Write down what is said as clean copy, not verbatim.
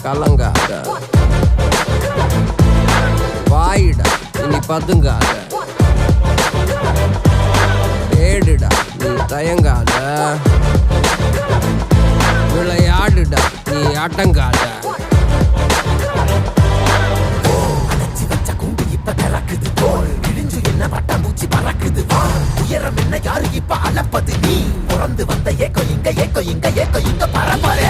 கலங்காத, வாயிடா இனி பதுங்காத, தேடுடா நீ தயங்காத, விளையாடுடா நீ அடங்காத. உயரம் என்ன யாரு இப்ப அளப்பது நீ பிறந்து வந்த ஏக்கோ இங்க ஏக்கோ இங்க ஏக்கோ இங்க பரம்பரை